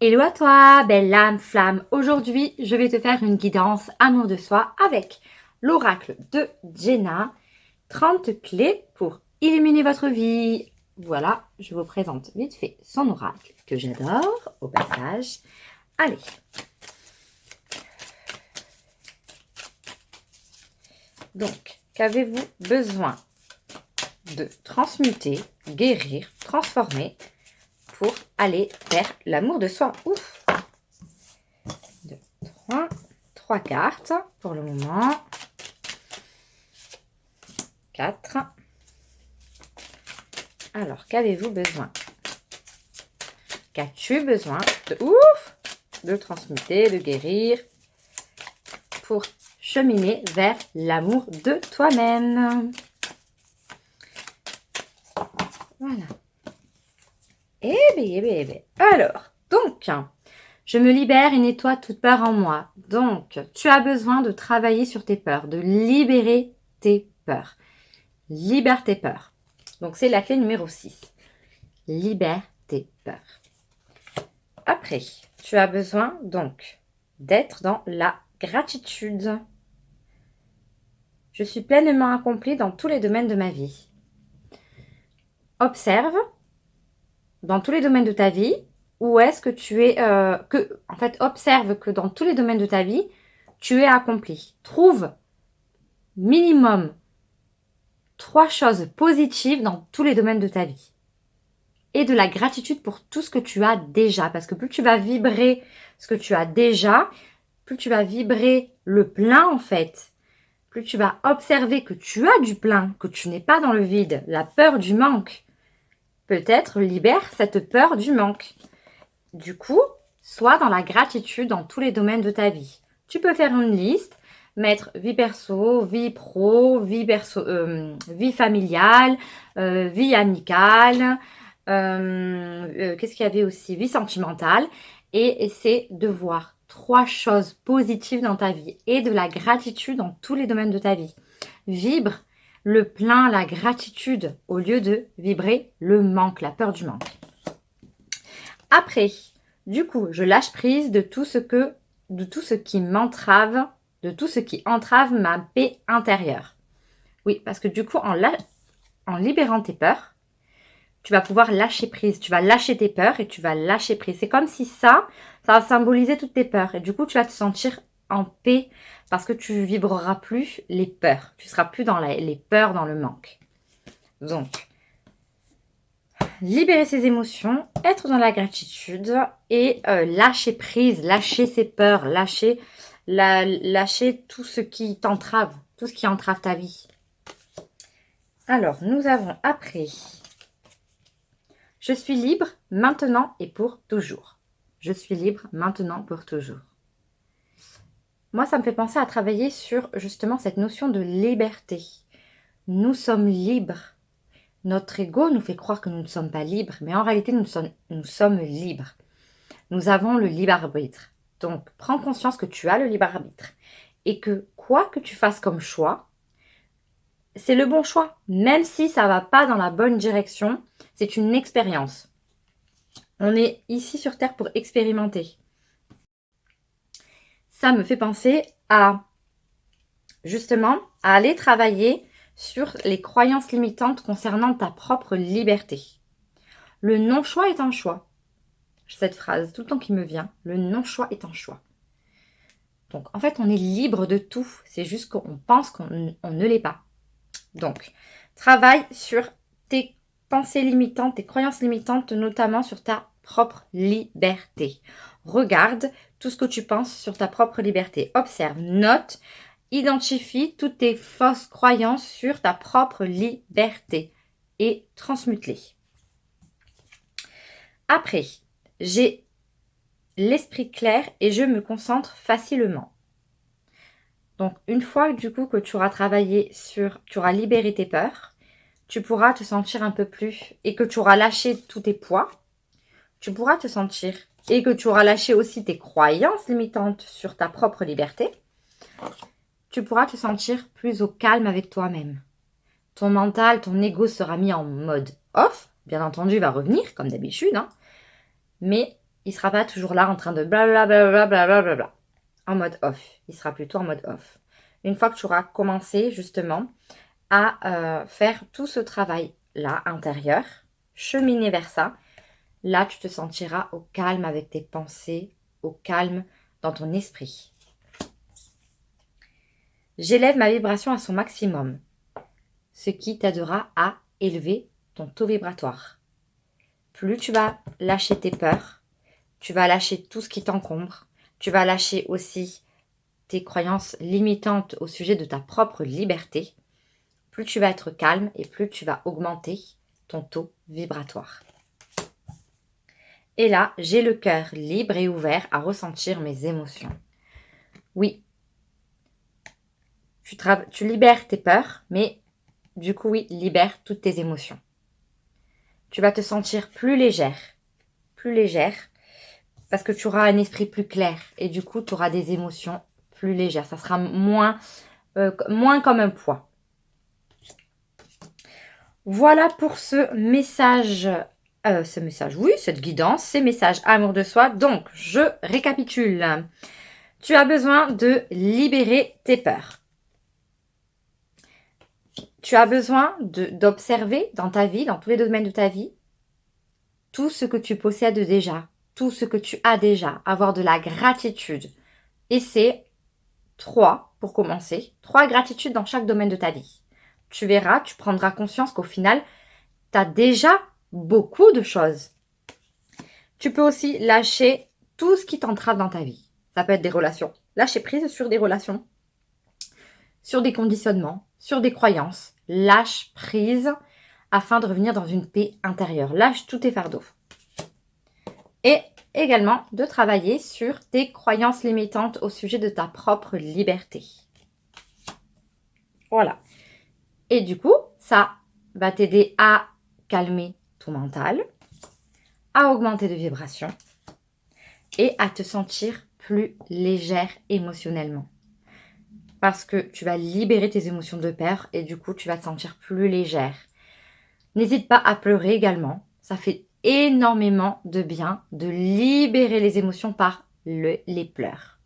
Hello à toi, belle âme flamme. Aujourd'hui, je vais te faire une guidance amour de soi avec l'oracle de Jenna. 30 clés pour illuminer votre vie. Voilà, je vous présente vite fait son oracle que j'adore au passage. Allez. Donc, qu'avez-vous besoin de transmuter, guérir, transformer pour aller vers l'amour de soi? Ouf. 2, 3, 3 cartes pour le moment. 4. Alors, qu'avez-vous besoin? Qu'as-tu besoin de transmuter, de guérir pour cheminer vers l'amour de toi-même? Voilà. Eh bien. Alors, donc, je me libère et nettoie toute peur en moi. Donc, tu as besoin de travailler sur tes peurs, de libérer tes peurs. Libère tes peurs. Donc, c'est la clé numéro 6. Libère tes peurs. Après, tu as besoin donc d'être dans la gratitude. Je suis pleinement accomplie dans tous les domaines de ma vie. Observe dans tous les domaines de ta vie où est-ce que tu es... observe que dans tous les domaines de ta vie, tu es accompli. Trouve minimum 3 choses positives dans tous les domaines de ta vie. Et de la gratitude pour tout ce que tu as déjà. Parce que plus tu vas vibrer ce que tu as déjà, plus tu vas vibrer le plein en fait. Plus tu vas observer que tu as du plein, que tu n'es pas dans le vide, la peur du manque. Peut-être libère cette peur du manque. Du coup, sois dans la gratitude dans tous les domaines de ta vie. Tu peux faire une liste, mettre vie perso, vie pro, vie familiale, vie amicale, qu'est-ce qu'il y avait aussi? Vie sentimentale. Et essaie de voir 3 choses positives dans ta vie et de la gratitude dans tous les domaines de ta vie. Vibre le plein, la gratitude au lieu de vibrer le manque, la peur du manque. Après, du coup, je lâche prise de tout ce qui m'entrave, de tout ce qui entrave ma paix intérieure. Oui, parce que du coup, en libérant tes peurs, tu vas pouvoir lâcher prise. Tu vas lâcher tes peurs et tu vas lâcher prise. C'est comme si ça va symboliser toutes tes peurs. Et du coup, tu vas te sentir en paix parce que tu vibreras plus les peurs. Tu seras plus dans les peurs, dans le manque. Donc, libérer ses émotions, être dans la gratitude et lâcher prise, lâcher ses peurs, lâcher tout ce qui t'entrave, tout ce qui entrave ta vie. Alors, nous avons après... Je suis libre maintenant et pour toujours. Je suis libre maintenant pour toujours. Moi, ça me fait penser à travailler sur justement cette notion de liberté. Nous sommes libres. Notre ego nous fait croire que nous ne sommes pas libres, mais en réalité, nous sommes libres. Nous avons le libre arbitre. Donc, prends conscience que tu as le libre arbitre et que quoi que tu fasses comme choix, c'est le bon choix. Même si ça ne va pas dans la bonne direction, c'est une expérience. On est ici sur Terre pour expérimenter. Ça me fait penser à, justement, à aller travailler sur les croyances limitantes concernant ta propre liberté. Le non-choix est un choix. Cette phrase, tout le temps qui me vient, le non-choix est un choix. Donc, en fait, on est libre de tout. C'est juste qu'on pense qu'on ne l'est pas. Donc, travaille sur tes pensées limitantes, tes croyances limitantes, notamment sur ta propre liberté. Regarde tout ce que tu penses sur ta propre liberté. Observe, note, identifie toutes tes fausses croyances sur ta propre liberté et transmute-les. Après, j'ai l'esprit clair et je me concentre facilement. Donc, une fois du coup que tu auras travaillé tu auras libéré tes peurs, tu pourras te sentir un peu plus, et que tu auras lâché tous tes poids, tu pourras te sentir, et que tu auras lâché aussi tes croyances limitantes sur ta propre liberté, tu pourras te sentir plus au calme avec toi-même. Ton mental, ton ego sera mis en mode off, bien entendu, il va revenir, comme d'habitude, hein, mais il sera pas toujours là en train de blablabla, blablabla, en mode off. Il sera plutôt en mode off. Une fois que tu auras commencé justement à faire tout ce travail-là intérieur, cheminer vers ça, là tu te sentiras au calme avec tes pensées, au calme dans ton esprit. J'élève ma vibration à son maximum, ce qui t'aidera à élever ton taux vibratoire. Plus tu vas lâcher tes peurs, tu vas lâcher tout ce qui t'encombre, tu vas lâcher aussi tes croyances limitantes au sujet de ta propre liberté, plus tu vas être calme et plus tu vas augmenter ton taux vibratoire. Et là, j'ai le cœur libre et ouvert à ressentir mes émotions. Oui, tu libères tes peurs, mais du coup, oui, libère toutes tes émotions. Tu vas te sentir plus légère, parce que tu auras un esprit plus clair et du coup, tu auras des émotions plus légères. Ça sera moins comme un poids. Voilà pour ce message, oui, cette guidance, ces messages amour de soi. Donc, je récapitule. Tu as besoin de libérer tes peurs. Tu as besoin d'observer dans ta vie, dans tous les domaines de ta vie, tout ce que tu possèdes déjà, tout ce que tu as déjà, avoir de la gratitude. Et c'est 3 pour commencer, 3 gratitudes dans chaque domaine de ta vie. Tu verras, tu prendras conscience qu'au final, tu as déjà beaucoup de choses. Tu peux aussi lâcher tout ce qui t'entrave dans ta vie. Ça peut être des relations. Lâcher prise sur des relations, sur des conditionnements, sur des croyances. Lâche prise afin de revenir dans une paix intérieure. Lâche tous tes fardeaux. Et également de travailler sur tes croyances limitantes au sujet de ta propre liberté. Voilà. Et du coup, ça va t'aider à calmer ton mental, à augmenter de vibrations et à te sentir plus légère émotionnellement. Parce que tu vas libérer tes émotions de peur et du coup, tu vas te sentir plus légère. N'hésite pas à pleurer également. Ça fait énormément de bien de libérer les émotions par les pleurs.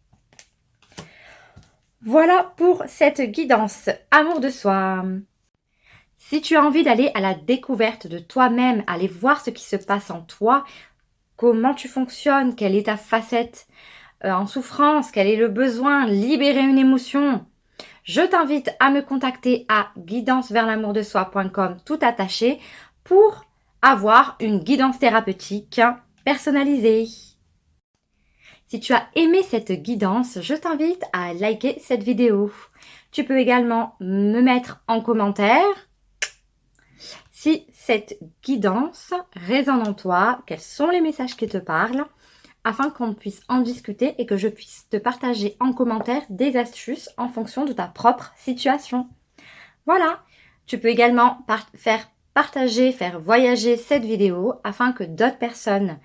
Voilà pour cette guidance amour de soi. Si tu as envie d'aller à la découverte de toi-même, aller voir ce qui se passe en toi, comment tu fonctionnes, quelle est ta facette en souffrance, quel est le besoin, libérer une émotion, je t'invite à me contacter à guidanceverslamourdesoi.com tout attaché pour avoir une guidance thérapeutique personnalisée. Si tu as aimé cette guidance, je t'invite à liker cette vidéo. Tu peux également me mettre en commentaire si cette guidance résonne en toi, quels sont les messages qui te parlent, afin qu'on puisse en discuter et que je puisse te partager en commentaire des astuces en fonction de ta propre situation. Voilà, tu peux également faire voyager cette vidéo afin que d'autres personnes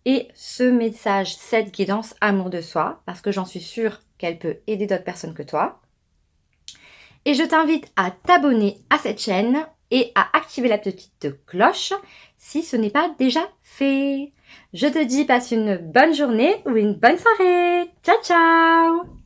aient ce message, cette guidance amour de soi, parce que j'en suis sûre qu'elle peut aider d'autres personnes que toi. Et je t'invite à t'abonner à cette chaîne et à activer la petite cloche si ce n'est pas déjà fait. Je te dis passe une bonne journée ou une bonne soirée. Ciao ciao!